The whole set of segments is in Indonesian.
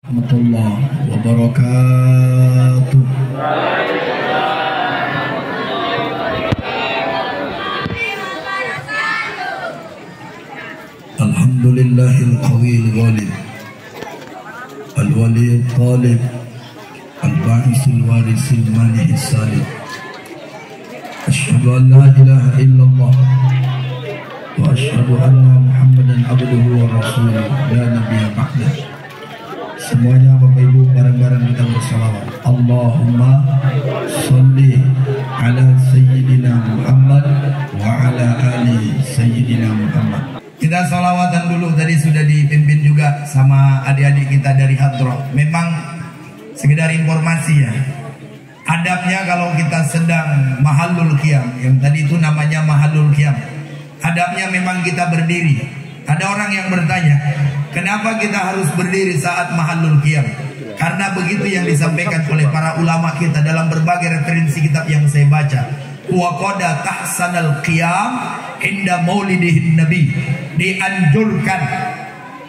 Warahmatullahi wabarakatuh. Alhamdulillahil qawiyil ghalib, al-waliyil talib, al-ba'isil warisil manihis salib. Asyhadu an la ilaha illallah wa asyhadu anna Muhammadan abduhu wa rasuluh la nabiyya ba'dah. Semuanya Bapak Ibu bareng-bareng kita bersalawat. Allahumma sholli ala sayyidina Muhammad wa ala ali sayyidina Muhammad. Kita salawatan dulu, tadi sudah dipimpin juga sama adik-adik kita dari Hadroh. Memang sekedar informasi ya, adabnya kalau kita sedang mahallul qiyam, yang tadi itu namanya mahallul qiyam, adabnya memang kita berdiri. Ada orang yang bertanya, kenapa kita harus berdiri saat mahallul qiyam? Karena begitu yang disampaikan oleh para ulama kita dalam berbagai referensi kitab yang saya baca. Wa qada tahsanal qiyam inda maulidihin nabi. Dianjurkan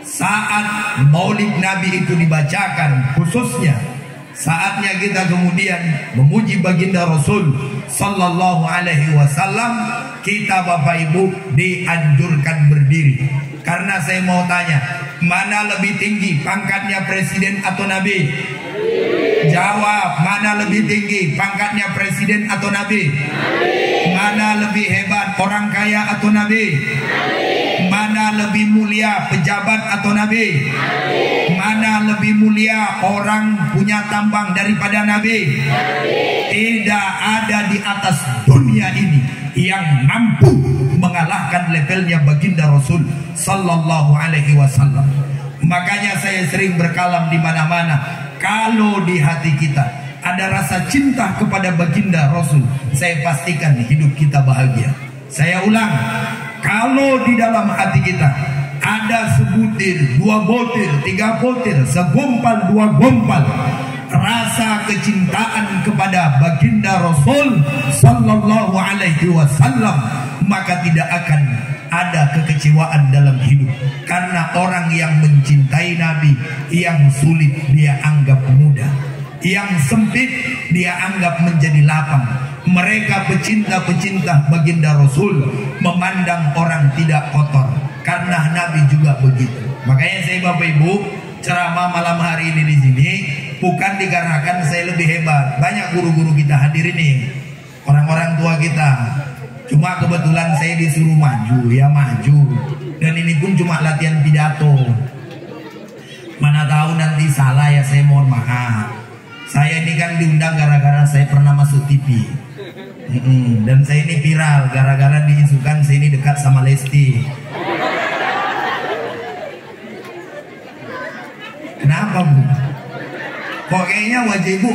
saat maulid nabi itu dibacakan, khususnya saatnya kita kemudian memuji baginda Rasul sallallahu alaihi wasallam, kita Bapak Ibu dianjurkan berdiri. Karena saya mau tanya, mana lebih tinggi pangkatnya presiden atau nabi? Jawab, mana lebih tinggi pangkatnya presiden atau nabi? Mana lebih hebat orang kaya atau nabi? Mana lebih mulia pejabat atau nabi? Mana lebih mulia orang punya tambang daripada nabi? Tidak ada di atas dunia ini yang mampu mengalahkan levelnya baginda Rasul sallallahu alaihi wasallam. Makanya saya sering berkalam di mana-mana, kalau di hati kita ada rasa cinta kepada baginda Rasul, saya pastikan hidup kita bahagia. Saya ulang, kalau di dalam hati kita ada sebutir, dua butir, tiga butir, segumpal, dua gumpal rasa kecintaan kepada baginda Rasul sallallahu alaihi wasallam, maka tidak akan ada kekecewaan dalam hidup. Karena orang yang mencintai Nabi, yang sulit dia anggap mudah, yang sempit dia anggap menjadi lapang. Mereka pecinta-pecinta baginda Rasul memandang orang tidak kotor, karena Nabi juga begitu. Makanya saya Bapak Ibu ceramah malam hari ini di sini bukan dikarenakan saya lebih hebat. Banyak guru-guru kita hadir ini, orang-orang tua kita. Cuma kebetulan saya disuruh maju, ya maju. Dan ini pun cuma latihan pidato. Mana tahu nanti salah, ya saya mohon maaf. Saya ini kan diundang gara-gara saya pernah masuk TV. Dan saya ini viral gara-gara diisukan saya ini dekat sama Lesti. Kenapa Bu? Kok kayaknya wajah Ibu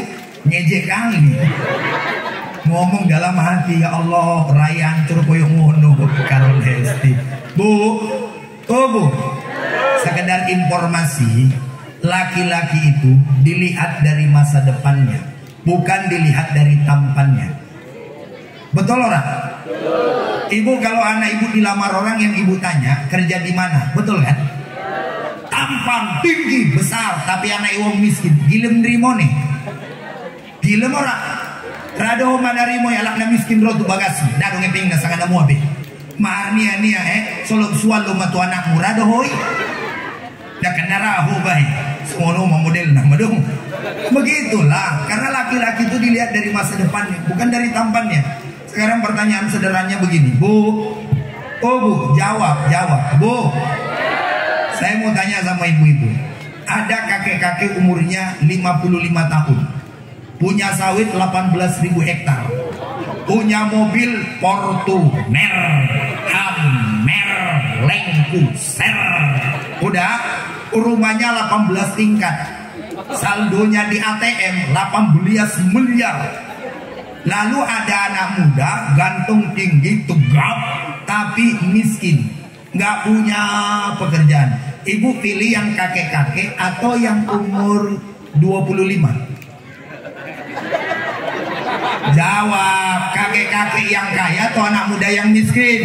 ngejek kali. Ngomong dalam hati, ya Allah, raya hancur koyo ngono karo Lesti. Bu, oh Bu, sekedar informasi, laki-laki itu dilihat dari masa depannya, bukan dilihat dari tampannya. Betul orang? Ibu kalau anak ibu dilamar orang yang ibu tanya kerja di mana, betul kan? Tampan, tinggi, besar, tapi anak ibu miskin, gilem nerimo nih, gilem orang. Rado manarimo ya lakna miskin rotu bagasi. Dado ngeping na sanga namu abe. Maarnia nia solok sualo matu anakmu rado hoi. Da kenarahu bae. Semono model nama dong. Begitulah, karena laki-laki itu dilihat dari masa depannya, bukan dari tampannya. Sekarang pertanyaan sederhananya begini, Bu. Oh Bu, jawab. Bu. Saya mau tanya sama ibu-ibu. Ada kakek-kakek umurnya 55 tahun. Punya sawit 18.000 hektar, punya mobil Fortuner, Hammer, Lancaster, udah rumahnya 18 tingkat, saldonya di ATM 18 miliar. Lalu ada anak muda gantung tinggi tegap tapi miskin, nggak punya pekerjaan. Ibu pilih yang kakek-kakek atau yang umur 25? Jawab, kakek-kakek yang kaya atau anak muda yang miskin?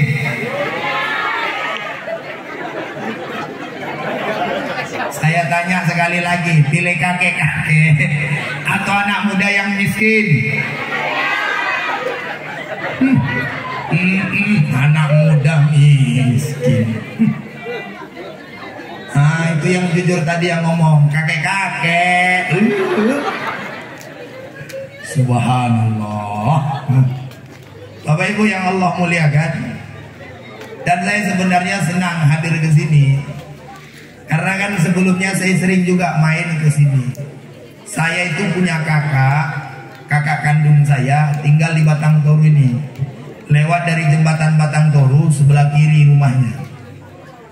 Saya tanya sekali lagi, pilih kakek-kakek atau anak muda yang miskin? Anak muda miskin. Nah, itu yang jujur tadi yang ngomong, kakek-kakek. Subhanallah. Bapak Ibu yang Allah muliakan, dan saya sebenarnya senang hadir ke sini karena kan sebelumnya saya sering juga main ke sini. Saya itu punya kakak kandung saya tinggal di Batang Toru ini. Lewat dari jembatan Batang Toru sebelah kiri rumahnya.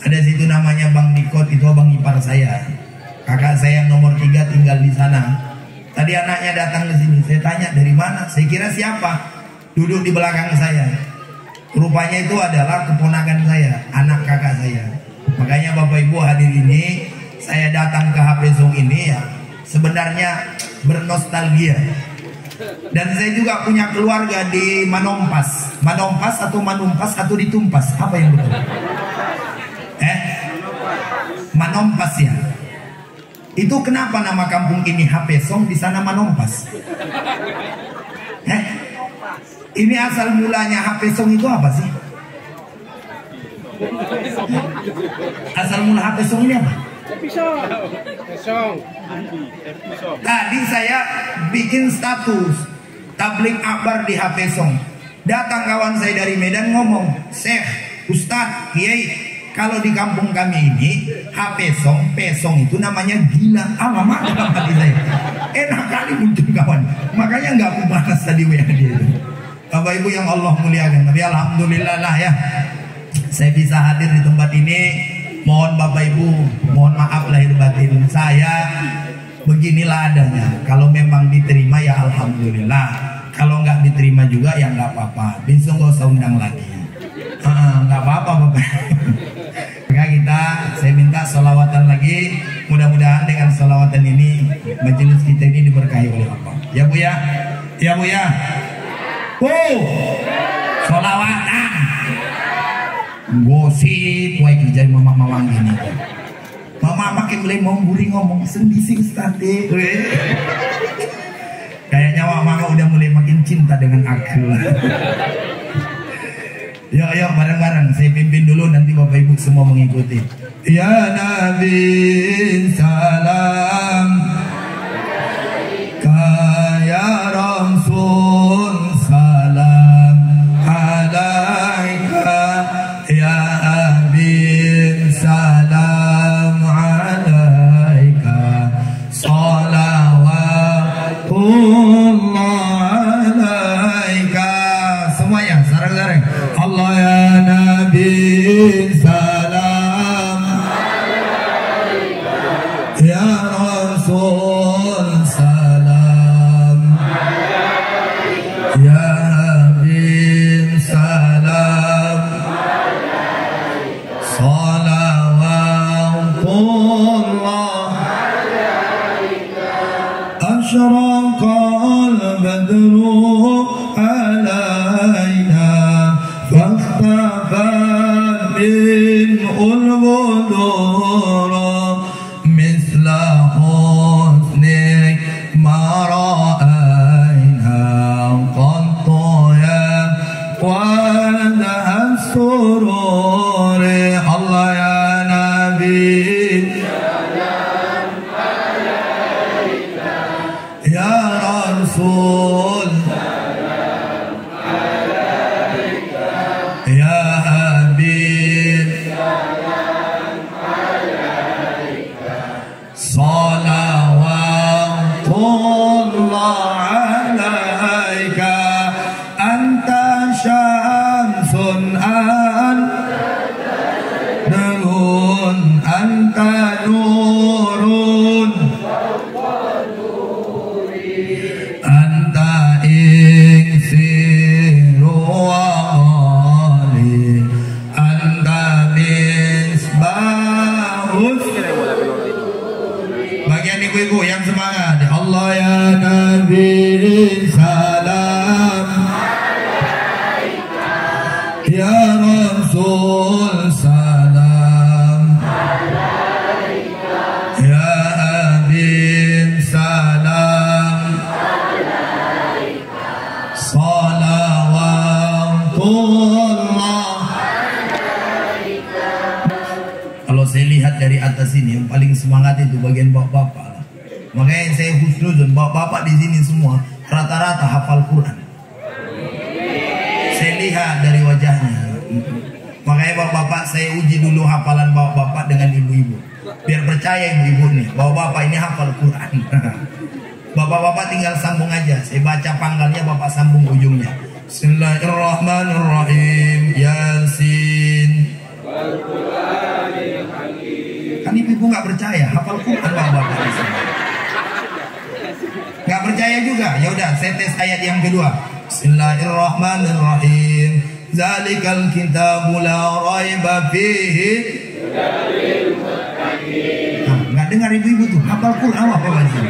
Ada situ namanya Bang Dikot, itu abang ipar saya. Kakak saya yang nomor 3 tinggal di sana. Tadi anaknya datang ke sini, saya tanya dari mana? Saya kira siapa? Duduk di belakang saya. Rupanya itu adalah keponakan saya, anak kakak saya. Makanya Bapak Ibu hadir ini, saya datang ke HP Song ini ya sebenarnya bernostalgia. Dan saya juga punya keluarga di Manompas. Manompas atau Manumpas atau Ditumpas, apa yang betul? Manompas ya. Itu kenapa nama kampung ini HP Song, di sana Manompas? Ini asal mulanya HP Song itu apa sih? Asal mula HP Song ini apa? Tadi saya bikin status tablik akbar di HP Song. Datang kawan saya dari Medan ngomong, Syekh, Ustadz, Kiai, kalau di kampung kami ini HP Song, Pesong itu namanya gila. Alamak dalam hati saya. Enak kali muncul kawan. Makanya nggak aku balas tadi WA dia itu. Bapak Ibu yang Allah muliakan, tapi alhamdulillah lah ya, saya bisa hadir di tempat ini. Mohon Bapak Ibu, mohon maaf lahir batin. Saya beginilah adanya. Kalau memang diterima ya alhamdulillah. Kalau nggak diterima juga ya nggak apa-apa. Besok nggak usah undang lagi. Nggak apa-apa Bapak. Maka saya minta sholawatan lagi. Mudah-mudahan dengan sholawatan ini majelis kita ini diberkahi oleh Allah. Ya Bu ya, ya Bu ya. Sholawatan gosip wae kerjain mama gini. Mama makin mulai mau buri ngomong sendising stante. Kayaknya mama udah mulai makin cinta dengan aku. Yuk bareng-bareng saya pimpin dulu, nanti Bapak Ibu semua mengikuti. Ya Nabi salam, ya Rasul salam alaika, ya Habib salam alaika, salawatullah alaika. Semuanya sarang-sarang. Allah ya Nabi salam alaika, ya Rasul salam alaika, ya Habib salam alaika, salawatullah alaika. Asyraqal badru alaina fakhtafa minhul budur misla husnik ma ra'ayna qattu ya wadaha surur. Allah ya Nabi salam alaika, ya Rasul salam alaika, ya Habib salam alaika, salawatullah alaika. Anta syamsun nurun, anta nurun, anta iksiru wali, anta misbahus. Bagian ibu-ibu yang semangat. Allah ya Nabi salam alaika, ya Rasul salam alaika, Makanya saya husnuzon, bapak-bapak di sini semua rata-rata hafal Quran. Saya lihat dari wajahnya. Makanya bapak-bapak saya uji dulu hafalan bapak-bapak dengan ibu-ibu. Biar percaya ibu-ibu nih, bahwa bapak ini hafal Quran. Bapak-bapak tinggal sambung aja. Saya baca pangkalnya, bapak sambung ujungnya. Bismillahirrahmanirrahim. Yasin. Kan ibu-ibu nggak percaya hafal Quran bapak-bapak di sini. Nggak percaya juga. Ya udah, saya tes ayat yang kedua. Bismillahirrahmanirrahim. Zalikal kitabu la raiba fihi. Nah, nggak dengar ibu-ibu tuh hafal Quran apa baca?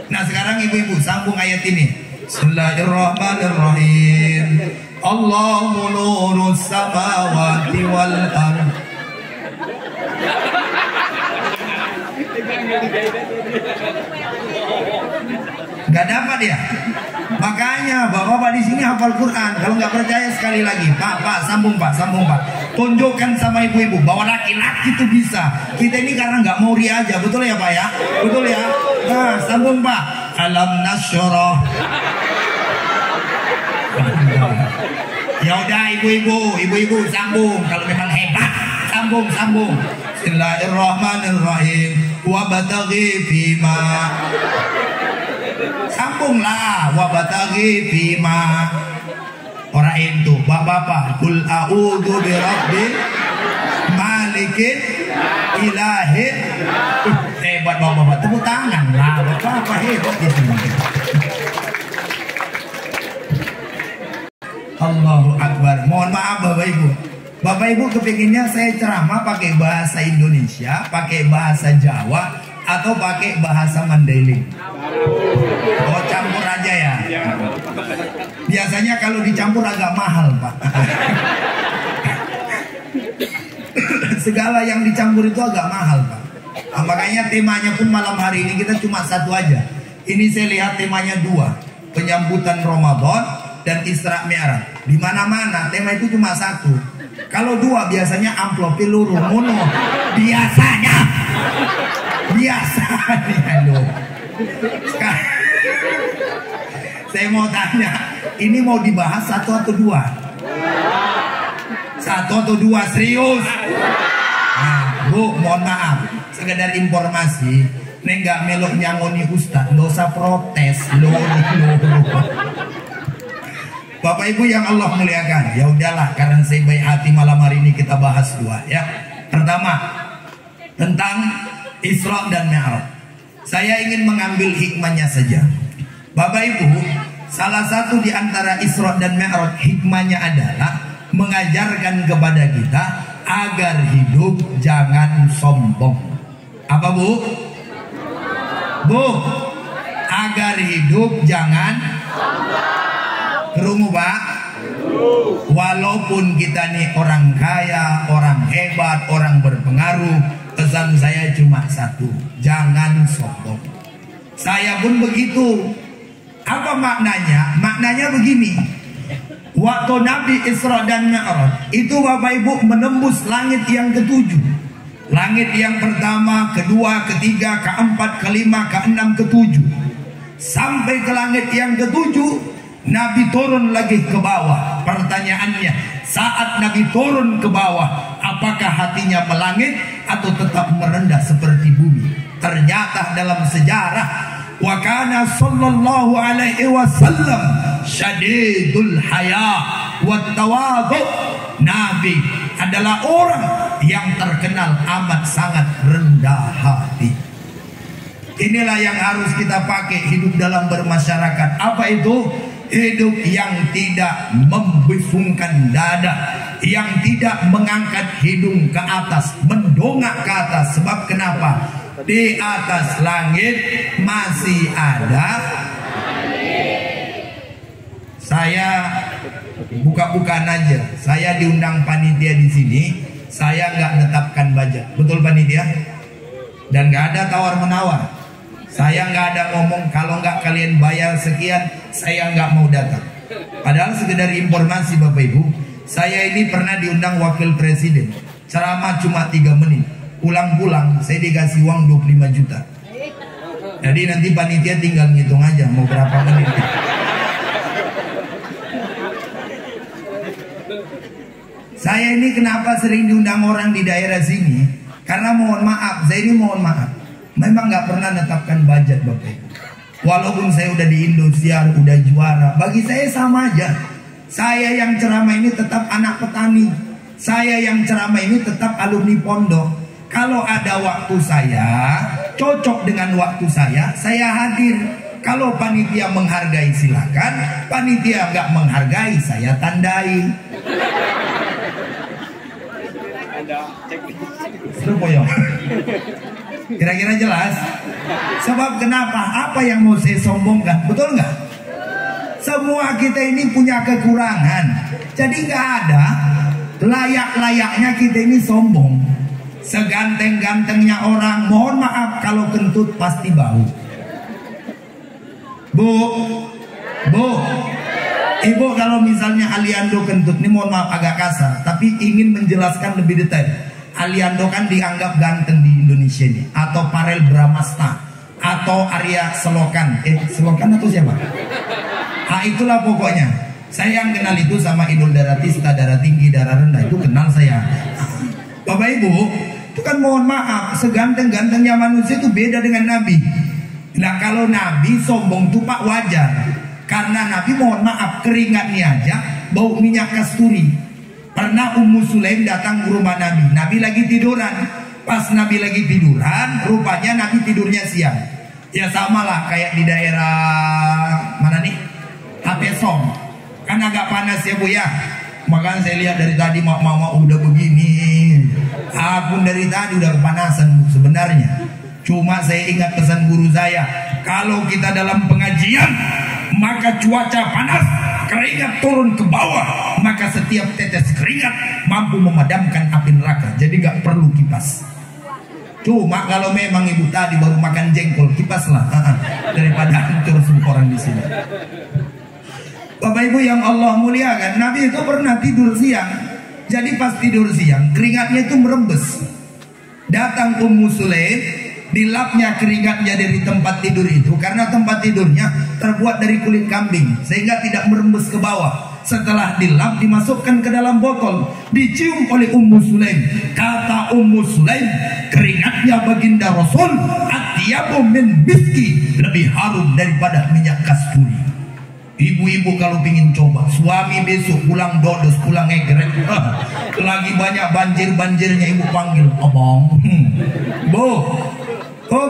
Nah sekarang ibu-ibu sambung ayat ini. Bismillahirrahmanirrahim. Allahu nurus samawati wal ardh. Gak dapat ya. Makanya bapak-bapak di sini hafal Quran. Kalau nggak percaya sekali lagi, pak sambung pak. Tunjukkan sama ibu-ibu bahwa laki-laki itu bisa. Kita ini karena nggak mau ria aja, betul ya pak ya? Betul ya. Nah sambung pak. Alam nasyrah. Ya udah ibu-ibu sambung. Kalau memang hebat sambung. Bismillahirrahmanirrahim. Wabataghi fima. Sambunglah. Wabataghi fima. Orang itu bapak-bapak. Kul a'udhu birabbil malikin ilahin. Hebat bapak-bapak. Tepuk tangan lah. Bapak hebat di sini. Allahu Akbar. Mohon maaf Bapak Ibu. Bapak Ibu kepinginnya saya ceramah pakai bahasa Indonesia, pakai bahasa Jawa, atau pakai bahasa Mandailing? Oh campur aja ya. Biasanya kalau dicampur agak mahal Pak. Segala yang dicampur itu agak mahal Pak. Nah, makanya temanya pun malam hari ini kita cuma satu aja. Ini saya lihat temanya dua. Penyambutan Ramadan dan Isra Mi'raj. Di mana-mana tema itu cuma satu. Kalau dua biasanya amplop peluru mono. Biasanya loh. Sekarang, saya mau tanya, ini mau dibahas satu atau dua? Satu atau dua, serius? Nah, Bu, mohon maaf, sekedar informasi, neng nggak melok nyangoni Ustadz, dosa protes, loh. Bapak Ibu yang Allah muliakan, ya udahlah, karena saya baik hati malam hari ini kita bahas dua ya. Pertama, tentang Isra dan Mi'raj. Saya ingin mengambil hikmahnya saja. Bapak Ibu, salah satu di antara Isra dan Mi'raj hikmahnya adalah mengajarkan kepada kita agar hidup jangan sombong. Apa Bu? Bu, agar hidup jangan sombong. Kerungu Pak? Walaupun kita nih orang kaya, orang hebat, orang berpengaruh, pesan saya cuma satu, jangan sombong. Saya pun begitu. Apa maknanya? Maknanya begini. Waktu Nabi Isra dan Mi'raj itu Bapak Ibu menembus langit yang ketujuh. Langit yang pertama, kedua, ketiga, keempat, kelima, keenam, ketujuh. Sampai ke langit yang ketujuh, Nabi turun lagi ke bawah. Pertanyaannya, saat Nabi turun ke bawah, apakah hatinya melangit atau tetap merendah seperti bumi? Ternyata dalam sejarah, wa kana sallallahu alaihi wasallam syadidul haya wa tawadhu. Nabi adalah orang yang terkenal amat sangat rendah hati. Inilah yang harus kita pakai hidup dalam bermasyarakat. Apa itu? Hidup yang tidak membusungkan dada, yang tidak mengangkat hidung ke atas, mendongak ke atas. Sebab kenapa? Di atas langit masih ada. Saya buka-bukaan aja. Saya diundang panitia di sini. Saya nggak netapkan budget, betul panitia? Dan nggak ada tawar-menawar. Saya nggak ada ngomong kalau nggak kalian bayar sekian, saya nggak mau datang. Padahal sekedar informasi Bapak Ibu, saya ini pernah diundang wakil presiden, ceramah cuma 3 menit, pulang-pulang saya dikasih uang 25 juta. Jadi nanti panitia tinggal ngitung aja mau berapa menit. Saya ini kenapa sering diundang orang di daerah sini? Karena mohon maaf, saya ini mohon maaf, memang nggak pernah menetapkan budget Bapak Ibu. Walaupun saya udah di Indosiar, udah juara, bagi saya sama aja. Saya yang ceramah ini tetap anak petani. Saya yang ceramah ini tetap alumni pondok. Kalau ada waktu saya, cocok dengan waktu saya hadir. Kalau panitia menghargai silakan, panitia nggak menghargai saya tandai. Kira-kira jelas. Sebab kenapa? Apa yang mau saya sombongkan? Betul nggak? Semua kita ini punya kekurangan. Jadi nggak ada layak-layaknya kita ini sombong. Seganteng-gantengnya orang, mohon maaf kalau kentut pasti bau. Bu, Ibu kalau misalnya Aliando kentut, ini mohon maaf agak kasar, tapi ingin menjelaskan lebih detail. Aliando kan dianggap ganteng di Indonesia ini, atau Parel Bramasta, atau Arya Selokan. Selokan atau siapa? Itulah pokoknya. Saya yang kenal itu sama Idul Darah Tista, darah tinggi, darah rendah, itu kenal saya. Bapak Ibu, itu kan mohon maaf, seganteng-gantengnya manusia itu beda dengan Nabi. Nah kalau Nabi sombong tuh Pak wajar. Karena Nabi mohon maaf keringatnya aja bau minyak kasturi. Pernah Ummu Sulaim datang ke rumah Nabi. Nabi lagi tiduran. Pas Nabi lagi tiduran, rupanya Nabi tidurnya siang. Ya sama lah kayak di daerah mana nih? Apesong. Kan agak panas ya Bu ya. Makanya saya lihat dari tadi mama udah begini. Aku dari tadi udah kepanasan sebenarnya. Cuma saya ingat pesan guru saya, kalau kita dalam pengajian maka cuaca panas, keringat turun ke bawah, maka setiap tetes keringat mampu memadamkan api neraka. Jadi nggak perlu kipas. Cuma kalau memang ibu tadi baru makan jengkol, kipaslah daripada hancur semua orang di sini. Bapak Ibu yang Allah muliakan, Nabi itu pernah tidur siang. Jadi pas tidur siang keringatnya itu merembes. Datang Ummu Sulaim, dilapnya keringatnya dari tempat tidur itu, karena tempat tidurnya terbuat dari kulit kambing sehingga tidak merembes ke bawah. Setelah dilap dimasukkan ke dalam botol, dicium oleh Ummu Sulaim. Kata Ummu Sulaim, keringatnya baginda Rasul atyabu min miski, lebih harum daripada minyak kasturi. Ibu-ibu kalau pingin coba, suami besok pulang dodos, pulang egrek, lagi banyak banjir-banjirnya, ibu panggil abang, Bu, oh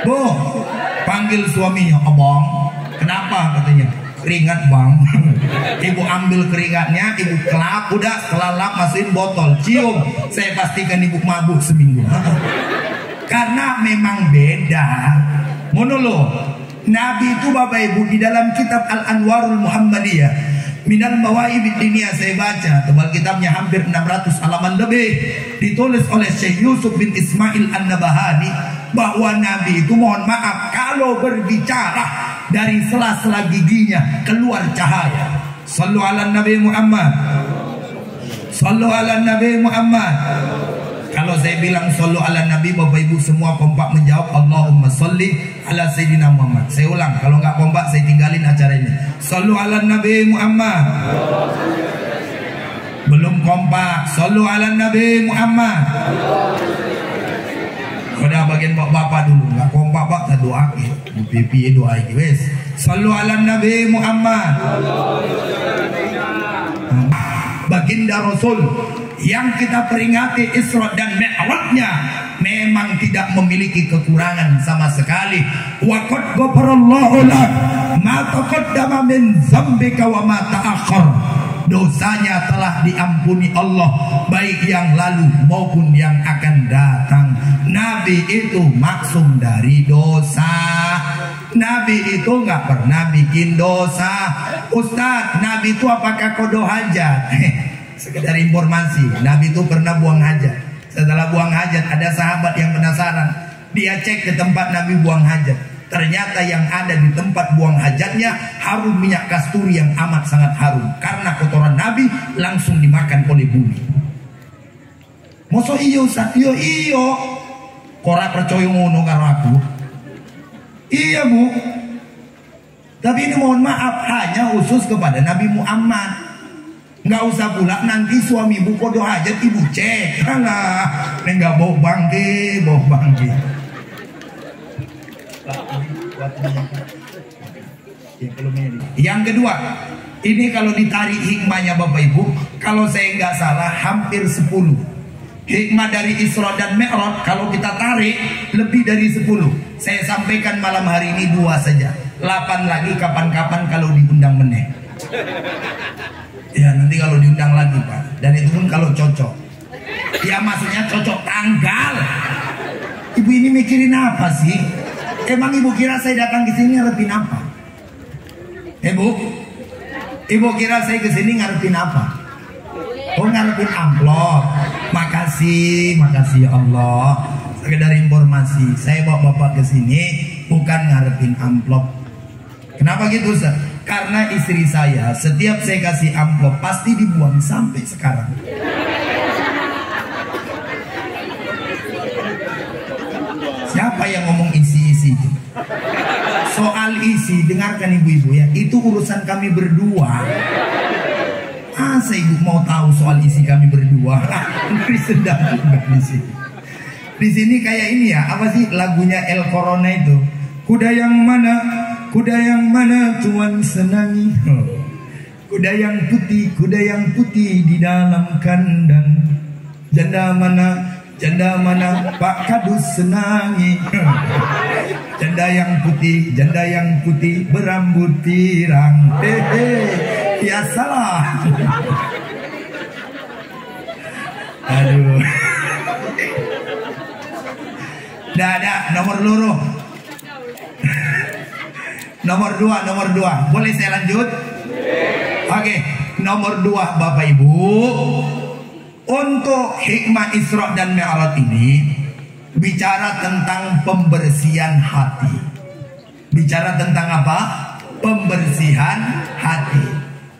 Bu, panggil suaminya, abang, kenapa katanya? Keringat bang. Ibu ambil keringatnya, ibu kelap, udah kelalap masukin botol, cium. Saya pastikan ibu mabuk seminggu. Karena memang beda. Monolog. Nabi itu Bapak Ibu di dalam kitab Al-Anwarul Muhammadiyah Minal Mawaibid Diniyah, saya baca tebal kitabnya hampir 600 halaman lebih, ditulis oleh Syekh Yusuf bin Ismail An-Nabahani, bahwa Nabi itu mohon maaf kalau berbicara dari sela-sela giginya keluar cahaya. Sallu ala Nabi Muhammad, sallu ala Nabi Muhammad. Kalau saya bilang sallu ala Nabi, Bapak Ibu semua kompak menjawab Allahumma salli ala Sayyidina Muhammad. Saya ulang, kalau nggak kompak saya tinggalin acara ini. Sallu ala Nabi Muhammad. Belum kompak, sallu ala Nabi Muhammad. Udah bagian bapak dulu, nggak kompak pak, kita doa ke, pipi doa ke, wes. Sallu ala Nabi Muhammad. Baginda Rasul yang kita peringati Isra dan Mi'rajnya memang tidak memiliki kekurangan sama sekali. Wa qad ghafarallahu lak ma taqaddama min dzambika wa ma ta'akhkhar. Dosanya telah diampuni Allah, baik yang lalu maupun yang akan datang. Nabi itu maksum dari dosa. Nabi itu nggak pernah bikin dosa. Ustadz, Nabi itu apakah kodo hajat? Sekedar informasi, Nabi itu pernah buang hajat. Setelah buang hajat, ada sahabat yang penasaran. Dia cek ke tempat Nabi buang hajat. Ternyata yang ada di tempat buang hajatnya harum minyak kasturi yang amat sangat harum. Karena kotoran Nabi langsung dimakan oleh bumi. Masa iyo Ustaz? Iyo. Korak percaya ngono karo aku. Iya Bu. Tapi ini mohon maaf hanya khusus kepada Nabi Muhammad. Nggak usah pula nanti suami ibu kodoh hajat ibu cek. Alah, nggak bau bangke, bau bangke. Yang kedua, ini kalau ditarik hikmahnya Bapak Ibu, kalau saya nggak salah hampir 10. Hikmah dari Isra dan Mi'raj kalau kita tarik lebih dari 10. Saya sampaikan malam hari ini 2 saja. 8 lagi kapan-kapan kalau diundang meneh. Ya nanti kalau diundang lagi Pak. Dan itu pun kalau cocok. Ya maksudnya cocok tanggal. Ibu ini mikirin apa sih? Emang ibu kira saya datang ke sini ngarepin apa? Ibu kira saya ke sini ngarepin apa? Oh ngarepin amplop. Makasih ya Allah. Sekedar informasi, saya bawa Bapak ke sini bukan ngarepin amplop. Kenapa gitu Ustaz? Karena istri saya setiap saya kasih amplop pasti dibuang sampai sekarang. Siapa yang ngomong isi-isi itu? Soal isi, dengarkan ibu-ibu ya, itu urusan kami berdua. Masa ibu mau tahu soal isi kami berdua? Sedang juga di sini. Di sini kayak ini ya, apa sih lagunya El Corona itu? Kuda yang mana Tuhan senangi? Kuda yang putih di dalam kandang. Janda mana Pak Kadus senangi? Janda yang putih berambut pirang. Ya salah. Aduh. Dah, nomor loro. Nomor dua. Boleh saya lanjut? Oke, nomor 2 Bapak Ibu. Untuk hikmah Isra dan Mi'raj ini bicara tentang pembersihan hati. Bicara tentang apa? Pembersihan hati.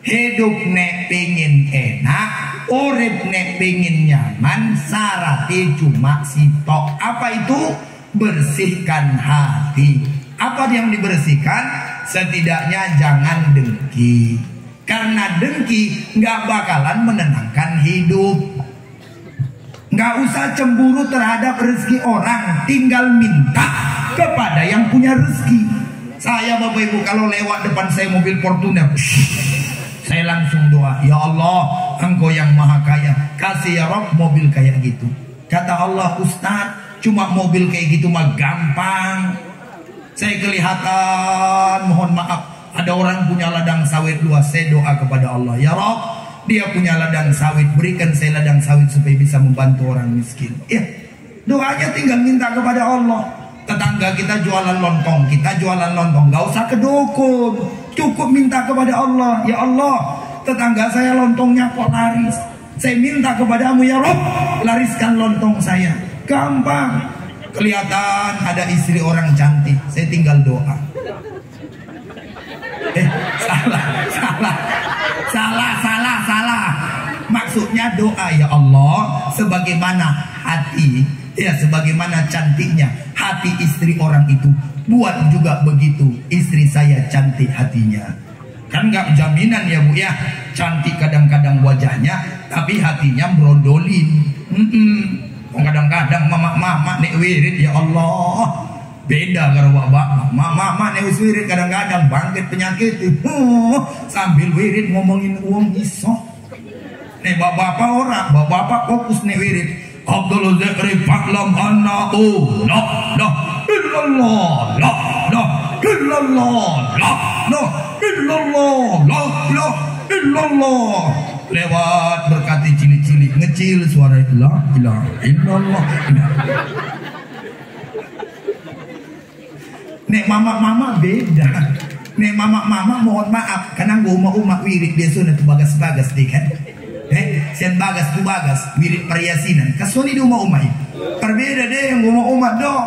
Hidup nek pengin enak, urip nek pengin nyaman, syaratnya cuma sitok. Apa itu? Bersihkan hati. Apa yang dibersihkan? Setidaknya jangan dengki. Karena dengki nggak bakalan menenangkan hidup. Nggak usah cemburu terhadap rezeki orang, tinggal minta kepada yang punya rezeki. Saya Bapak Ibu kalau lewat depan saya mobil Fortuner, saya langsung doa, ya Allah, Engkau yang maha kaya, kasih ya Rob mobil kayak gitu. Kata Allah, Ustadz, cuma mobil kayak gitu mah gampang. Saya kelihatan, mohon maaf, ada orang punya ladang sawit luas. Saya doa kepada Allah, ya Rob, dia punya ladang sawit, berikan saya ladang sawit supaya bisa membantu orang miskin. Ya, doanya tinggal minta kepada Allah. Tetangga kita jualan lontong, gak usah ke dukun, cukup minta kepada Allah. Ya Allah, tetangga saya lontongnya kok laris, saya minta kepadamu ya Rob, lariskan lontong saya. Gampang. Kelihatan ada istri orang cantik, saya tinggal doa. Salah. Maksudnya doa, ya Allah, sebagaimana hati, ya sebagaimana cantiknya hati istri orang itu, buat juga begitu istri saya cantik hatinya. Kan nggak jaminan ya Bu ya, cantik kadang-kadang wajahnya, tapi hatinya brondolin. Kadang-kadang mama nek wirid, ya Allah, beda karo bapak. Mama nek wirid kadang-kadang bangkit penyakit. Sambil wirid ngomongin uang iso. Nek bapak ora, bapak fokus nek wirid. Abdul Zakri Faklam anna la illallah, la illallah. Lewat berkati cilik-cilik, ngecil suara la ilaha illallah. Nek mama beda. Nek mama mohon maaf, karena gua umat wirid biasa itu bagas-bagas deh kan. Sen bagas tu bagas, wirid periasinan. Kasoni di umat. Perbeda deh yang gua umat do.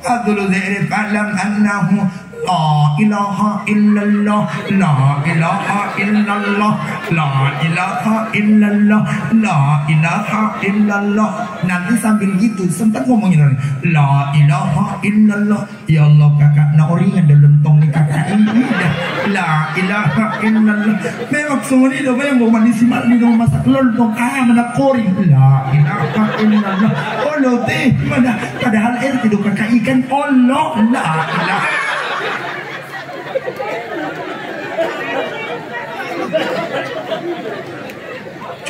Abdul Zairi Falam annahu La ilaha illallah, la ilaha illallah, la ilaha illallah, la ilaha illallah. Nanti sambil gitu sempat ngomongin la ilaha illallah. Ya Allah kakak na oringan dalam tong ni kakak ini dah. La ilaha illallah. Memang semua ni dah bayang mau mandi simak ni dah masak lontong mana koring. La ilaha illallah. Allah teh mana padahal air tidur kakak ikan Allah. La ilaha.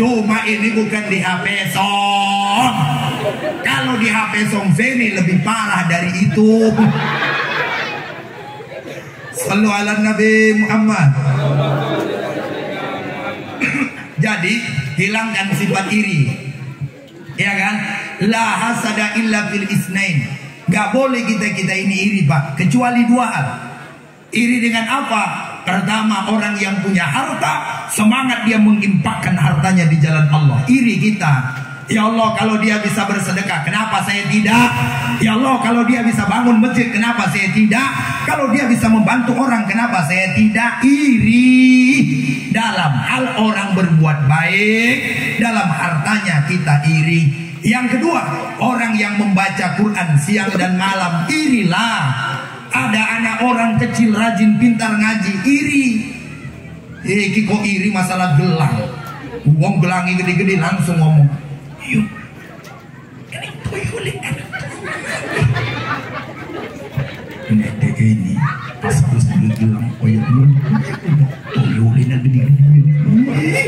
Cuma ini bukan di HP Song. Kalau di HP Song Zeni lebih parah dari itu. Sallu ala Nabi Muhammad. Jadi hilangkan sifat iri, ya kan? La hasada illa fil isnain. Gak boleh kita ini iri pak, kecuali dua hal. Iri dengan apa? Pertama, orang yang punya harta, semangat dia mengimpakkan hartanya di jalan Allah. Iri kita. Ya Allah, kalau dia bisa bersedekah, kenapa saya tidak? Ya Allah, kalau dia bisa bangun masjid, kenapa saya tidak? Kalau dia bisa membantu orang, kenapa saya tidak? Iri dalam hal orang berbuat baik, dalam hartanya kita iri. Yang kedua, orang yang membaca Quran siang dan malam, irilah. Ada anak orang kecil rajin pintar ngaji, iri. Kok iri masalah gelang. Wong gelangi gede-gede langsung ngomong, yuk, ini tuyulin kan? Ini pas gelang koyak tuyulin gede-gede.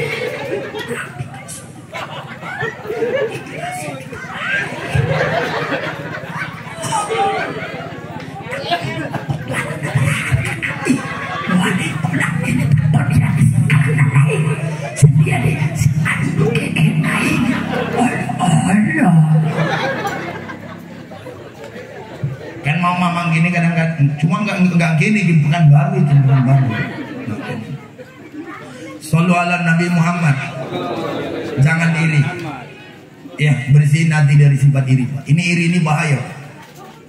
Kan mau mamang gini kadang-kadang, cuma nggak gini bukan baru itu, bukan baru. Sallu ala Nabi Muhammad. Jangan iri. Ya, bersihin hati dari sifat iri. Ini iri ini bahaya.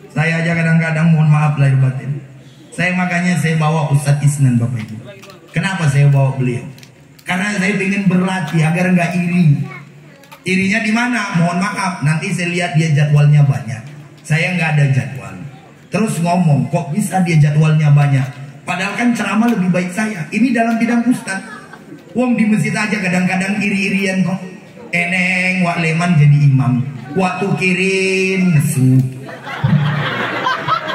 Saya aja kadang-kadang mohon maaf lahir batin. Makanya saya bawa Ustadz Isnan Bapak Ibu. Kenapa saya bawa beliau? Karena saya ingin berlatih agar nggak iri. Irinya di mana? Mohon maaf, nanti saya lihat dia jadwalnya banyak. Saya nggak ada jadwal. Terus ngomong, kok bisa dia jadwalnya banyak? Padahal kan ceramah lebih baik saya. Ini dalam bidang Ustadz. Wong di masjid aja kadang-kadang iri-irian kok. Eneng, wak leman jadi imam. Waktu kirim nesu.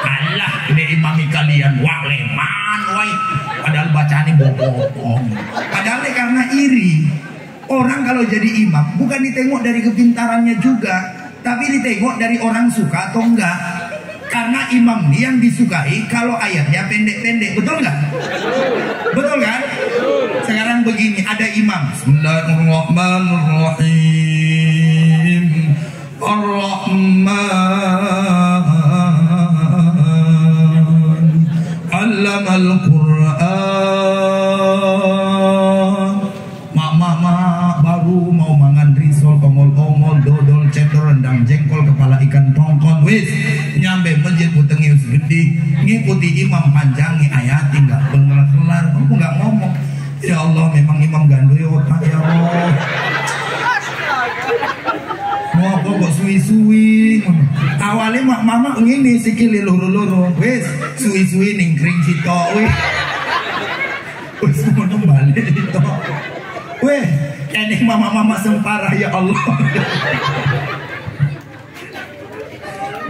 Allah, ini imami kalian, wak leman, wai. Padahal bacaannya bohong. Padahal karena iri. Orang kalau jadi imam bukan ditengok dari kepintarannya juga, tapi ditengok dari orang suka atau enggak. Karena imam ini yang disukai kalau ayatnya pendek-pendek, betul nggak? Betul kan? Sekarang begini, ada imam. Bismillahirrahmanirrahim. Ar-Rahman. Allamal Qur'an. Mama baru mau mangan risol, ongol-ongol, dodol, cendol, rendang, jengkol, kepala ikan tongkol, wis nyampe masjid putengi gede, ngikuti imam panjangi ayat nggak kelar, kamu nggak ngomong. Ya Allah, memang imam gandul otak ya Allah. Mau apa kok suwi-suwi? Awalnya mama ngini sikili loro-loro, wis suwi-suwi ningkring sitok, wis mau kembali itu. Weh, ini mama-mama semparah ya Allah.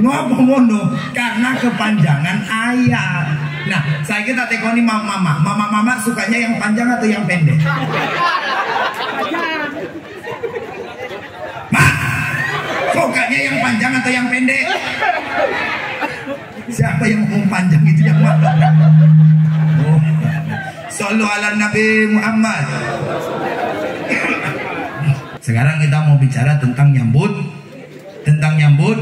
Ngapa mono? Karena kepanjangan ayat. Nah, saya kita tekoni mama-mama. Mama-mama sukanya yang panjang atau yang pendek? Mak, sukanya yang panjang atau yang pendek? Siapa yang mau panjang itu yang mana? Oh, sallu ala Nabi Muhammad. Sekarang kita mau bicara tentang nyambut. Tentang nyambut.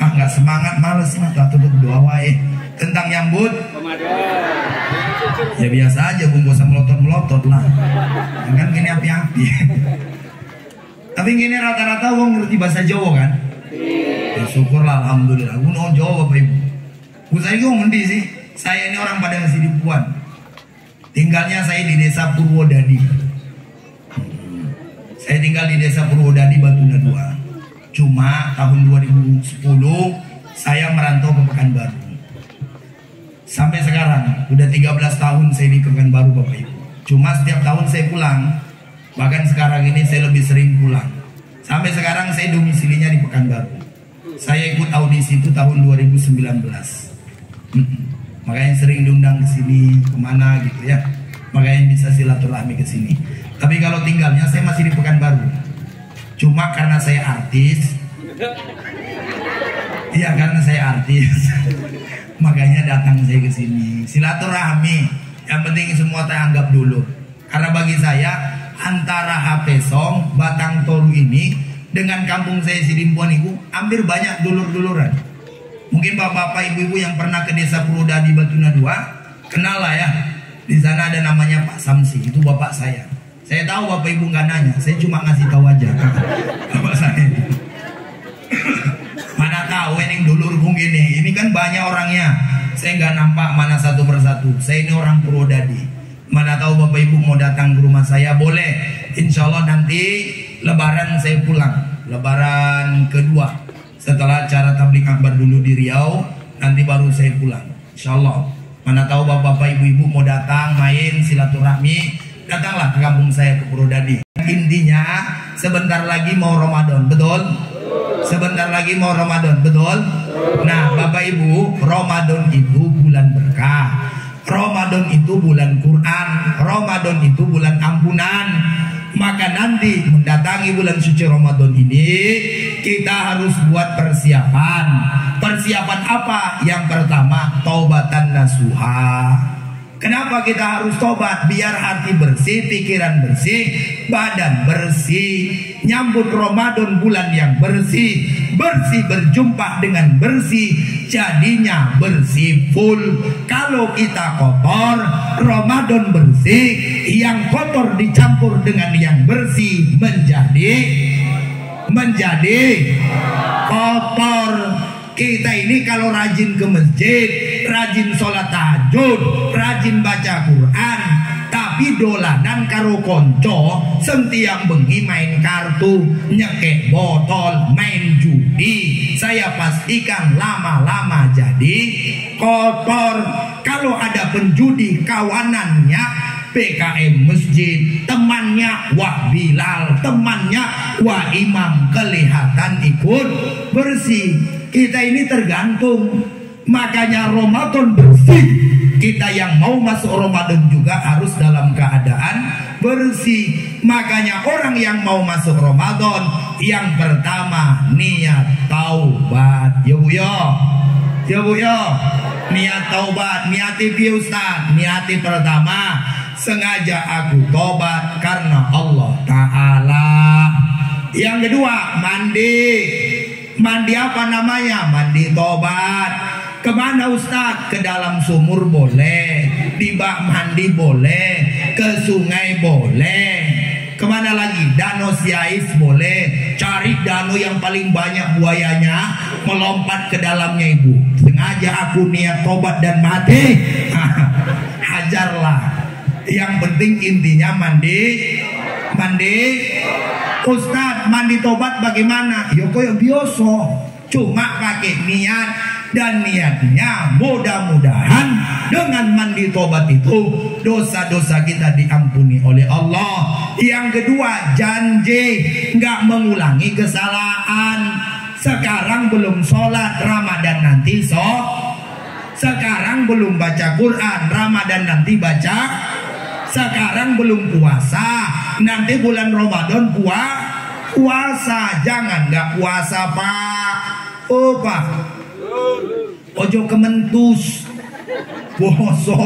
Ah, nggak semangat, males mah tuh doa wae. Tentang nyambut. Ya biasa aja, gak usah melotot-melotot lah. Kan gini api-api. Tapi gini rata-rata wong ngerti bahasa Jawa kan? Ya syukurlah alhamdulillah. Gue Jawa Bapak Ibu. Gue saya ngendi sih? Saya ini orang Padang Sidimpuan. Tinggalnya saya di desa Purwodadi. Saya tinggal di desa Purwodadi, Batuna 2. Cuma tahun 2010 saya merantau ke Pekanbaru. Sampai sekarang udah 13 tahun saya di Pekanbaru, Bapak Ibu. Cuma setiap tahun saya pulang. Bahkan sekarang ini saya lebih sering pulang. Sampai sekarang saya domisilinya di Pekanbaru. Saya ikut audisi itu tahun 2019. Makanya sering diundang ke sini, kemana gitu ya. Makanya bisa silaturahmi ke sini. Tapi kalau tinggalnya saya masih di Pekanbaru. Cuma karena saya artis. Iya, karena saya artis. Makanya datang saya ke sini. Silaturahmi. Yang penting semua saya anggap dulu. Karena bagi saya antara HP Song, Batang Toru ini dengan kampung saya Sidimpuan itu hampir banyak dulur-duluran. Mungkin bapak-bapak, ibu-ibu yang pernah ke desa Purwodadi Batuna 2 kenal lah ya. Di sana ada namanya Pak Samsi, itu bapak saya. Saya tahu bapak ibu nggak nanya, saya cuma ngasih tahu aja. Bapak saya. Mana tahu ini dulur mungkin ini kan banyak orangnya. Saya nggak nampak mana satu persatu. Saya ini orang Purwodadi. Mana tahu bapak ibu mau datang ke rumah saya, boleh. Insya Allah nanti Lebaran saya pulang. Lebaran kedua. Setelah acara tabligh akbar dulu di Riau, nanti baru saya pulang. Insya Allah. Mana tahu bapak-bapak, ibu-ibu mau datang, main, silaturahmi, datanglah ke kampung saya ke Purwodadi. Intinya sebentar lagi mau Ramadan, betul? Sebentar lagi mau Ramadan, betul? Nah, bapak ibu, Ramadan itu bulan berkah. Ramadan itu bulan Quran. Ramadan itu bulan ampunan. Maka nanti mendatangi bulan suci Ramadan ini kita harus buat persiapan. Persiapan apa? Yang pertama, taubatan nasuha. Kenapa kita harus tobat? Biar hati bersih, pikiran bersih, badan bersih. Nyambut Ramadan bulan yang bersih. Bersih berjumpa dengan bersih, jadinya bersih full. Kalau kita kotor, Ramadan bersih, yang kotor dicampur dengan yang bersih menjadi kotor. Kita ini kalau rajin ke masjid, rajin sholat tahajud, rajin baca Quran, tapi dolanan karo konco, sentiang bengi main kartu, nyekek botol, main judi, saya pastikan lama-lama jadi kotor. Kalau ada penjudi kawanannya PKM masjid, temannya Wah Bilal, temannya Wah Imam, kelihatan ikut bersih. Kita ini tergantung. Makanya Ramadan bersih. Kita yang mau masuk Ramadan juga harus dalam keadaan bersih. Makanya orang yang mau masuk Ramadan, yang pertama niat taubat. Ya Bu ya. Ya Bu ya. Niat taubat, niati piye Ustaz? Niati pertama, sengaja aku tobat karena Allah Ta'ala. Yang kedua, mandi. Mandi apa namanya? Mandi tobat. Kemana Ustaz? Ke dalam sumur boleh, di bak mandi boleh, ke sungai boleh. Kemana lagi? Danau Siais boleh. Cari danau yang paling banyak buayanya, melompat ke dalamnya ibu. Sengaja aku niat tobat dan mati. Hajarlah. Yang penting intinya mandi. Ustaz, mandi tobat bagaimana? Ya koyo biasa, cuma pakai niat. Dan niatnya mudah-mudahan dengan mandi tobat itu dosa-dosa kita diampuni oleh Allah. Yang kedua, janji nggak mengulangi kesalahan. Sekarang belum sholat, Ramadan nanti sekarang belum baca Quran, Ramadan nanti baca. Sekarang belum puasa, nanti bulan Ramadan puasa. Jangan nggak puasa Pak. Oh Pak, ojo kementus boso,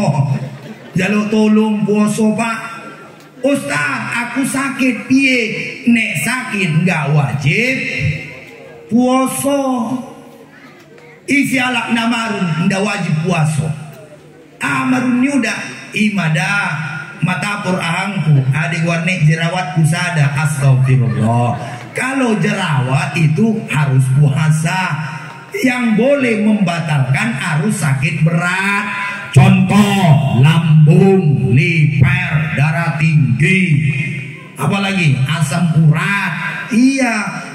jaluk tolong boso Pak. Ustaz, aku sakit piye? Nek sakit nggak wajib puasa. Isi alak namarun ndak wajib puasa. Amarun yuda imada matapur ahangku adik warnek jerawat kusada. Astagfirullah. Kalau jerawat itu harus puasa. Yang boleh membatalkan harus sakit berat. apalagi asam urat. Iya,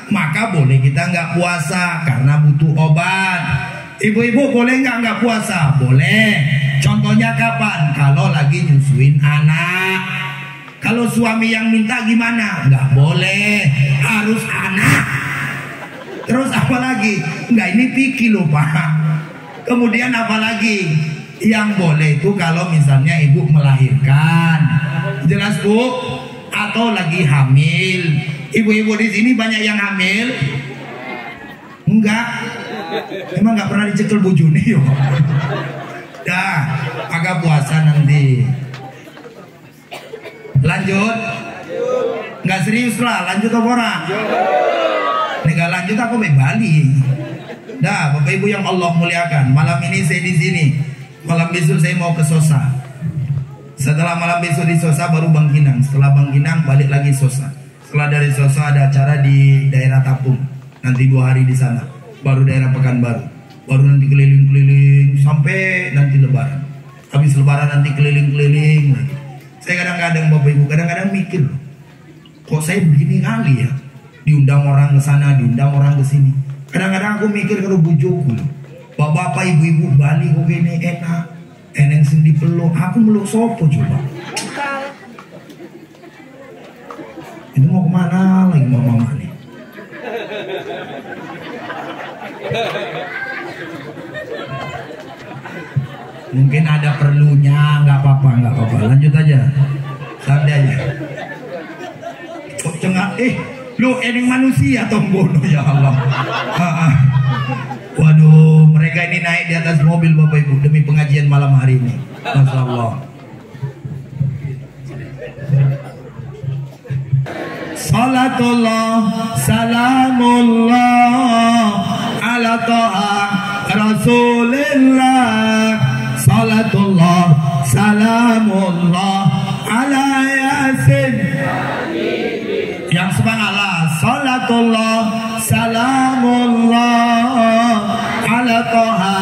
maka boleh kita nggak puasa karena butuh obat. Ibu-ibu boleh nggak puasa? Boleh. Contohnya kapan? Kalau lagi nyusuin anak. Kalau suami yang minta gimana? Nggak boleh, harus anak. Terus apa lagi? Nggak, ini pikir loh Pak. Kemudian apa lagi? Yang boleh itu kalau misalnya ibu melahirkan, jelas Bu? Atau lagi hamil. Ibu-ibu di sini banyak yang hamil? Enggak. Emang nggak pernah dicekel bujuni yo. Dah, agak puasa nanti. Lanjut. Nggak serius lah, lanjut apa ora? Nggak lanjut aku Bali. Dah, Bapak Ibu yang Allah muliakan, malam ini saya di sini. Malam besok saya mau ke Sosa. Setelah malam besok di Sosa baru Bangkinang. Setelah Bangkinang balik lagi Sosa. Setelah dari Sosa ada acara di daerah Tapung. Nanti 2 hari di sana. Baru daerah Pekanbaru. Baru nanti keliling-keliling sampai nanti Lebaran. Habis Lebaran nanti keliling-keliling lagi. Saya kadang-kadang Bapak Ibu kadang-kadang mikir, kok saya begini kali ya? Diundang orang ke sana, diundang orang ke sini. Kadang-kadang aku mikir kalau bujuku, bapak-bapak ibu-ibu Bali kok gini enak, eneng sing dipeluk, aku meluk sopo coba. Itu mau kemana lagi mama nih? Mungkin ada perlunya, nggak apa-apa. Lanjut aja, santai aja. Kok cengak? Lu eneng manusia tombono ya Allah. Waduh, mereka ini naik di atas mobil Bapak Ibu demi pengajian malam hari ini. Masya Allah. Salatullah, salamullah ala ta'a Rasulillah. Salatullah, salamullah ala Yasin. Yang subhanallah. Salatullah, salamullah ala ta'a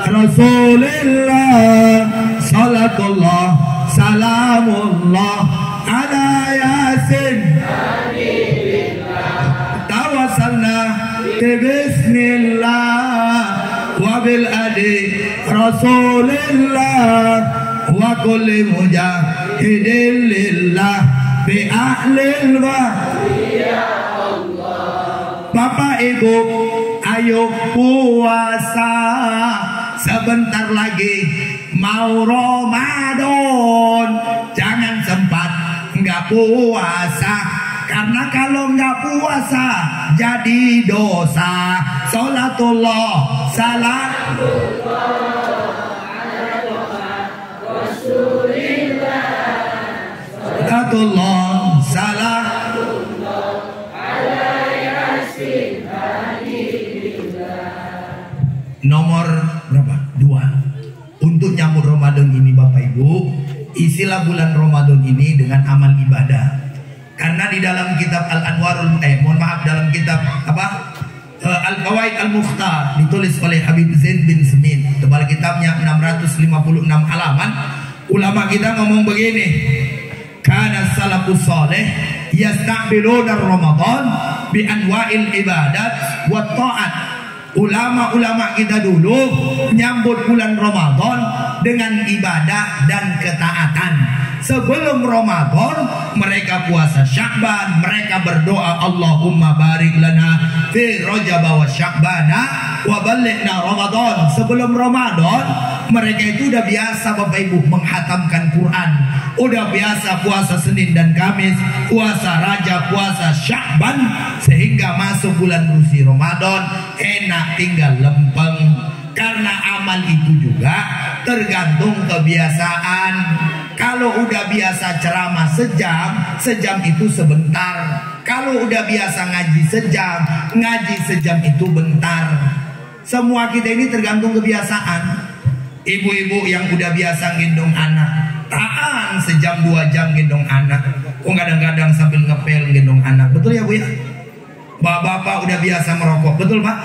Rasulillah. Salatullah, salamullah ala Yasin. Tawassalna bismillah wa bil adi Rasulillah wa kulli mujahidin lillah bi ahlil wa. Bapak Ibu, ayo puasa. Sebentar lagi mau Ramadan. Jangan sempat nggak puasa, karena kalau nggak puasa jadi dosa. Salatullah, salam Salatullah, salam nomor berapa? 2. Untuk nyambut Ramadan ini Bapak Ibu, isilah bulan Ramadan ini dengan amal ibadah. Karena di dalam kitab Al-Anwarul dalam kitab Al-Qawaid Al-Mukhtar ditulis oleh Habib Zain bin Semin, tebal kitabnya 656 halaman. Ulama kita ngomong begini, kana salafus saleh yastaqbiluna Ramadan bi anwa'il ibadat wa ta'at. Ulama-ulama kita dulu menyambut bulan Ramadan dengan ibadah dan ketaatan. Sebelum Ramadan mereka puasa Sya'ban, mereka berdoa Allahumma barik lana fi Rajab wa Sya'bana wa ballighna Ramadan. Sebelum Ramadan mereka itu udah biasa Bapak Ibu menghatamkan Quran, udah biasa puasa Senin dan Kamis, puasa Rajab, puasa Sya'ban, sehingga masuk bulan suci Ramadan enak tinggal lempeng. Karena amal itu juga tergantung kebiasaan. Kalau udah biasa ceramah sejam itu sebentar. Kalau udah biasa ngaji sejam itu bentar. Semua kita ini tergantung kebiasaan. Ibu-ibu yang udah biasa gendong anak, tahan sejam 2 jam gendong anak. Kok kadang-kadang sambil ngepel gendong anak. Betul ya Bu ya? Bapak-bapak udah biasa merokok, betul Pak?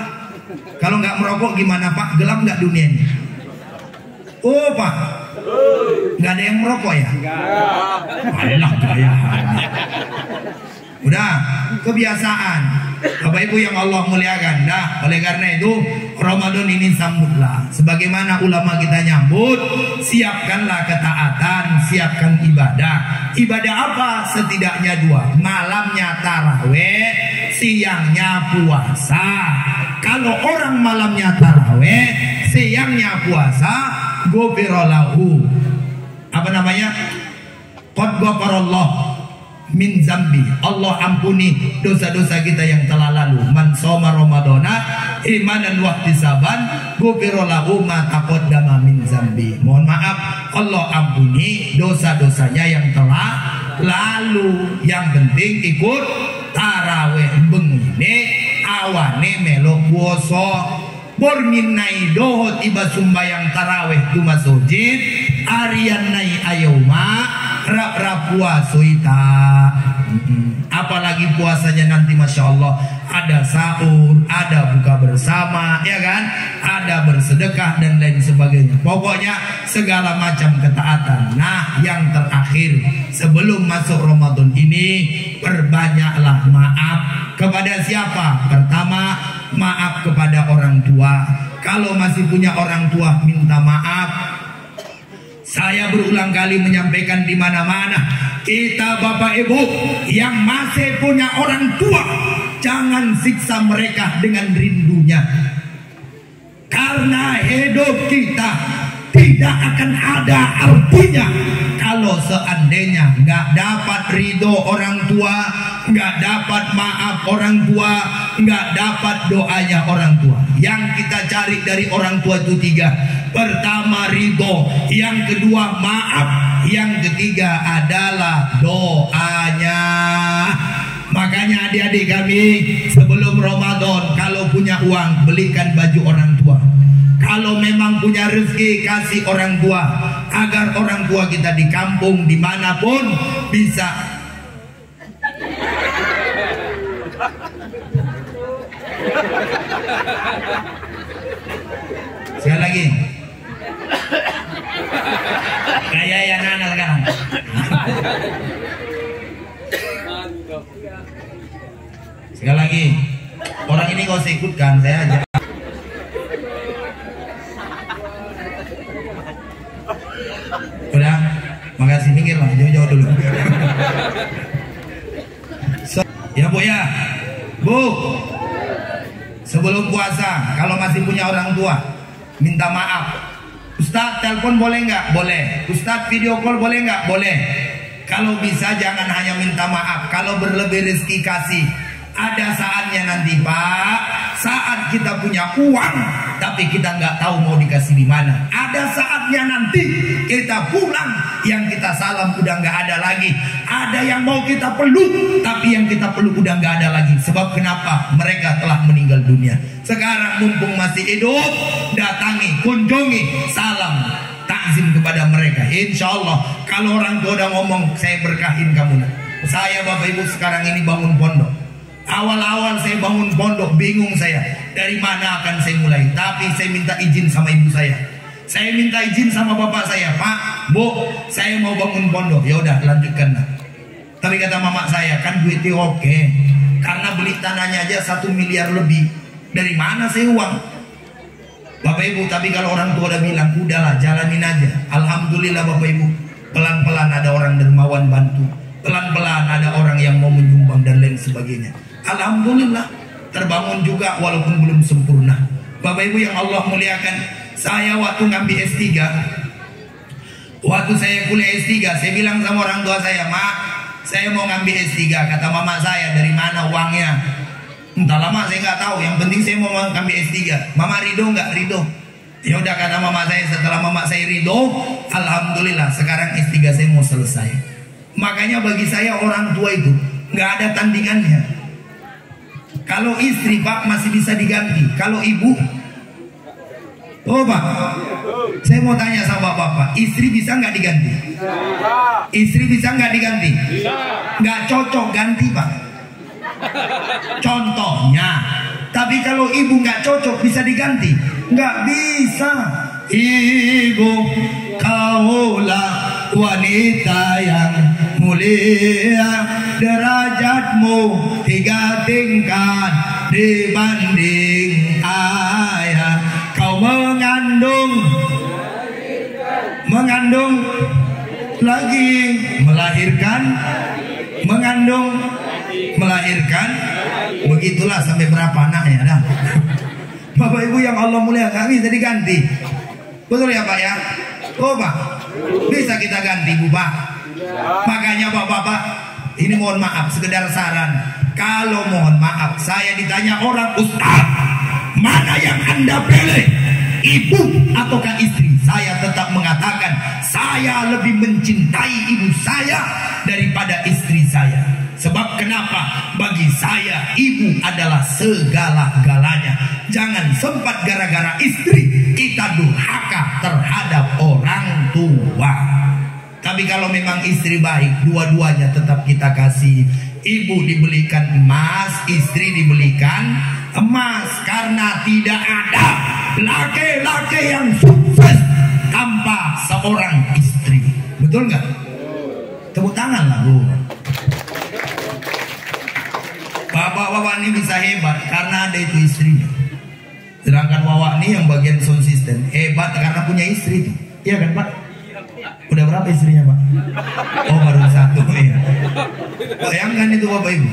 Kalau nggak merokok gimana Pak? Gelap nggak dunia ini? Oh Pak, Nggak ada yang merokok ya? Alah gayaannya. Udah kebiasaan. Bapak Ibu yang Allah muliakan. Nah, oleh karena itu Ramadan ini sambutlah sebagaimana ulama kita nyambut. Siapkanlah ketaatan, siapkan ibadah. Ibadah apa? Setidaknya dua. Malamnya taraweh, siangnya puasa. Kalau orang malamnya taraweh, siangnya puasa, ghufirallahu. Apa namanya? Qad ghafarallahu min zambi, Allah ampuni dosa-dosa kita yang telah lalu. Man shoma ramadhana imanan wa ihtisaban ghufira lahu ma taqaddama min zambi. Mohon maaf, Allah ampuni dosa-dosanya yang telah lalu. Yang penting ikut taraweh bengine awane melo puasa. Borminai dohot iba sumbayang taraweh di masjid arian nai ayoma rap puasa ita. Apalagi puasanya nanti Masya Allah ada sahur, ada buka bersama, ya kan, ada bersedekah dan lain sebagainya. Pokoknya segala macam ketaatan. Nah, yang terakhir sebelum masuk Ramadan ini, perbanyaklah maaf. Kepada siapa? Pertama, maaf kepada orang tua. Kalau masih punya orang tua, minta maaf. Saya berulang kali menyampaikan di mana-mana, kita Bapak Ibu yang masih punya orang tua, jangan siksa mereka dengan rindunya. Karena hidup kita tidak akan ada artinya kalau seandainya nggak dapat ridho orang tua, nggak dapat maaf orang tua, nggak dapat doanya orang tua. Yang kita cari dari orang tua itu tiga. Pertama ridho, yang kedua maaf, yang ketiga adalah doanya. Makanya adik-adik kami sebelum Ramadan kalau punya uang belikan baju orang tua. Kalau memang punya rezeki kasih orang tua, agar orang tua kita di kampung dimanapun bisa. Sekali lagi. Kayak ya Nana sekarang. Sekali lagi. Orang ini kau ikutkan saya aja. Udah, makasih, minggir lah, jauh-jauh dulu. Ya Bu ya, Bu. Sebelum puasa, kalau masih punya orang tua, minta maaf. Ustadz telepon boleh nggak? Boleh. Ustadz video call boleh nggak? Boleh. Kalau bisa jangan hanya minta maaf. Kalau berlebih rezeki kasih. Ada saatnya nanti Pak, saat kita punya uang tapi kita nggak tahu mau dikasih di mana. Ada saatnya nanti kita pulang, yang kita salam udah nggak ada lagi. Ada yang mau kita peluk tapi yang kita peluk udah nggak ada lagi. Sebab kenapa? Mereka telah meninggal dunia. Sekarang mumpung masih hidup, datangi, kunjungi, salam, takzim kepada mereka. Insya Allah kalau orang tua udah ngomong, saya berkahin kamu. Saya Bapak Ibu sekarang ini bangun pondok. Awal-awal saya bangun pondok bingung saya dari mana akan saya mulai. Tapi saya minta izin sama ibu saya. Saya minta izin sama bapak saya, Pak, Bu, saya mau bangun pondok. Ya udah lanjutkan. Tapi kata mama saya, kan duitnya oke. Karena beli tanahnya aja 1 miliar lebih. Dari mana saya uang? Bapak Ibu, tapi kalau orang tua udah bilang, udahlah jalanin aja. Alhamdulillah Bapak Ibu, pelan-pelan ada orang dermawan bantu. Pelan-pelan ada orang yang mau menyumbang dan lain sebagainya. Alhamdulillah terbangun juga walaupun belum sempurna. Bapak Ibu yang Allah muliakan, saya waktu ngambil S3, waktu saya kuliah S3, saya bilang sama orang tua saya, Mak, saya mau ngambil S3. Kata mama saya, dari mana uangnya? Entah lama saya nggak tahu. Yang penting saya mau ngambil S3. Mama ridho nggak? Ridho. Ya udah kata mama saya. Setelah mama saya ridho, alhamdulillah sekarang S3 saya mau selesai. Makanya bagi saya orang tua itu nggak ada tandingannya. Kalau istri Pak masih bisa diganti. Kalau ibu, oh Pak, saya mau tanya sama Bapak, istri bisa nggak diganti? Istri bisa nggak diganti? Nggak cocok ganti Pak. Contohnya. Tapi kalau ibu nggak cocok bisa diganti? Nggak bisa. Ibu kau wanita yang mulia, derajatmu 3 tingkat dibanding ayah. Kau mengandung lagi, melahirkan, begitulah sampai berapa anaknya dah. Bapak Ibu yang Allah muliakan, nggak bisa diganti, betul ya Pak ya? Oh Pak, bisa kita ganti Bu Pak. Makanya Bapak-bapak, ini mohon maaf, sekedar saran. Kalau mohon maaf saya ditanya orang, Ustaz, mana yang Anda pilih, ibu ataukah istri? Saya tetap mengatakan saya lebih mencintai ibu saya daripada istri saya. Sebab kenapa? Bagi saya ibu adalah segala-galanya. Jangan sempat gara-gara istri kita durhaka terhadap orang tua. Tapi kalau memang istri baik, dua-duanya tetap kita kasih. Ibu dibelikan emas, istri dibelikan emas. Karena tidak ada laki-laki yang sukses tanpa seorang istri. Betul nggak? Tepuk tangan lah Bu. Bapak-bapak ini bisa hebat karena ada itu istrinya. Sedangkan Wawa ini yang bagian sound system hebat karena punya istri tuh. Iya kan Pak? Udah berapa istrinya Pak? Oh baru 1 ya. Bayangkan itu Bapak Ibu.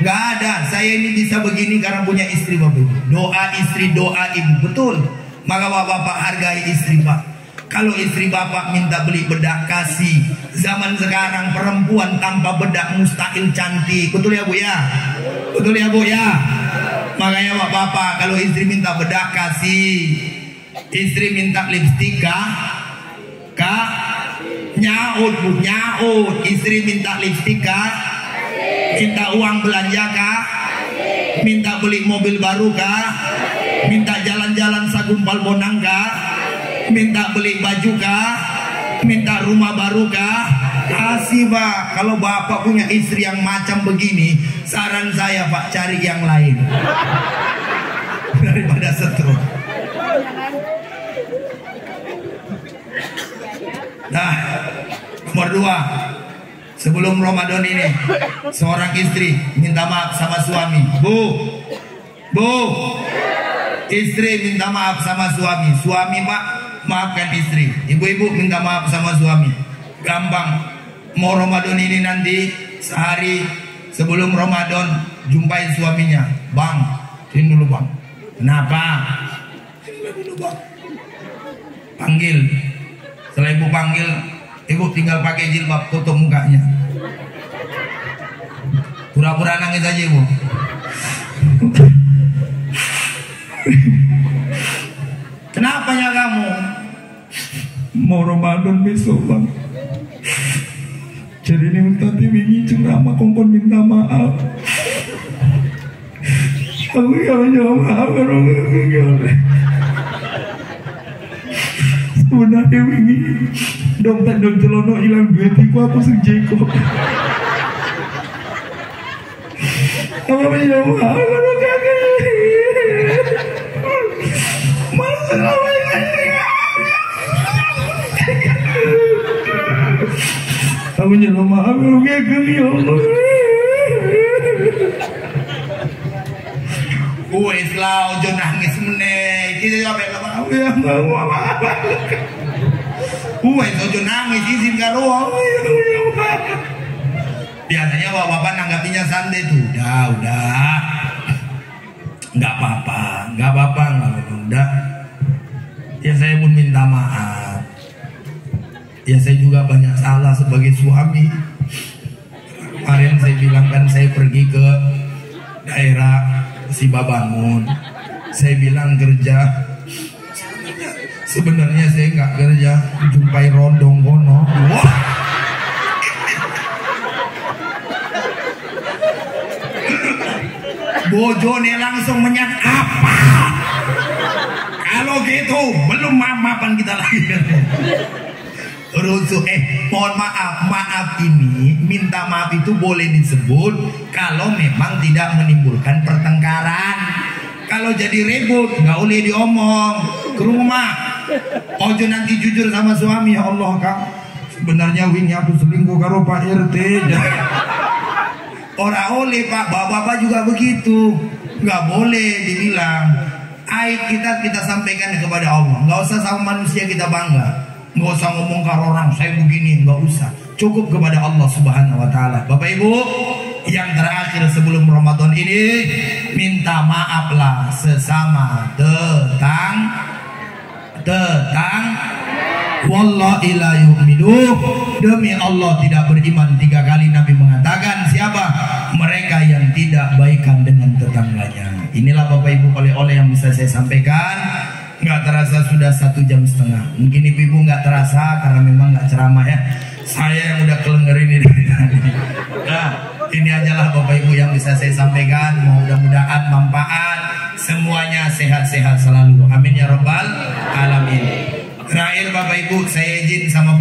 Gak ada, saya ini bisa begini karena punya istri Bapak Ibu. Doa istri, doa ibu, betul. Maka Bapak-bapak hargai istri Pak. Kalau istri Bapak minta beli bedak, kasih. Zaman sekarang perempuan tanpa bedak mustahil cantik. Betul ya Bu ya? Betul ya Bu ya? Makanya Bapak-bapak kalau istri minta bedak, kasih. Istri minta lipstik Kak, nyaut Bu, nyaut. Istri minta lipstik minta uang belanja kah? Minta beli mobil baru kah? Minta jalan-jalan Sagumpal Bonang kah? Minta beli baju kah? Minta rumah baru kah? Kasih Pak. Kalau Bapak punya istri yang macam begini, saran saya Pak, cari yang lain daripada setrum. Nah, nomor 2, sebelum Ramadan ini seorang istri minta maaf sama suami. Bu, istri minta maaf sama suami. Suami Pak, maafkan istri. Ibu-ibu minta maaf sama suami. Gampang. Mau Ramadan ini nanti sehari sebelum Ramadan jumpai suaminya. Bang, sini dulu Bang. Kenapa? Sini dulu Bang. Panggil. Setelah ibu panggil, ibu tinggal pakai jilbab, tutup mukanya. Pura-pura nangis aja ibu. Kenapa ya kamu? Mau Ramadan besok Bang. Jadi ini tadi wingi ceramah kongkon minta maaf. Aku kalau jawab maaf orang sebenarnya wingi dompet dan celono hilang duitiku aku sejeko. Apa menjawab maaf orang malah selama aku nyelom maaf orang ya Allah. Wes lah ojo nangis meneh. Iki sampe maaf ya maaf. Wes ojo nangis izin karo. Biasanya bapak-bapak nanggapinya santai tuh. Udah. Enggak apa-apa. Udah. Ya saya pun minta maaf. Ya saya juga banyak salah sebagai suami. Kemarin saya bilang kan saya pergi ke daerah Sibabangun. Saya bilang kerja. Sebenarnya saya nggak kerja. Jumpai rondong kono. Wah. Bojone langsung menyat apa? Kalau gitu belum maafan kita lagi. Rusuh, mohon maaf ini, minta maaf itu boleh disebut kalau memang tidak menimbulkan pertengkaran. Kalau jadi ribut nggak boleh diomong ke rumah. Ojo nanti jujur sama suami, ya Allah Kang, sebenarnya wingi aku selingkuh karo Pak RT. Orang oleh Pak, bapak-bapak juga begitu. Nggak boleh dibilang. Aib kita sampaikan kepada Allah. Nggak usah sama manusia kita bangga. Nggak usah ngomong ke orang saya begini, nggak usah. Cukup kepada Allah Subhanahu Wa Taala. Bapak Ibu, yang terakhir sebelum Ramadan ini, minta maaflah sesama wallahi la yu'minu, demi Allah tidak beriman. 3 kali Nabi mengatakan, siapa? Mereka yang tidak baikan dengan tetangganya. Inilah Bapak Ibu oleh-oleh yang bisa saya sampaikan. Nggak terasa sudah 1 jam setengah. Mungkin ibu-ibu nggak terasa karena memang nggak ceramah ya. Saya yang udah kelengerin ini. Nah, ini ajalah Bapak Ibu yang bisa saya sampaikan. Mudah-mudahan manfaat, semuanya sehat-sehat selalu. Amin ya rabbal alamin. Terakhir Bapak Ibu, saya izin sama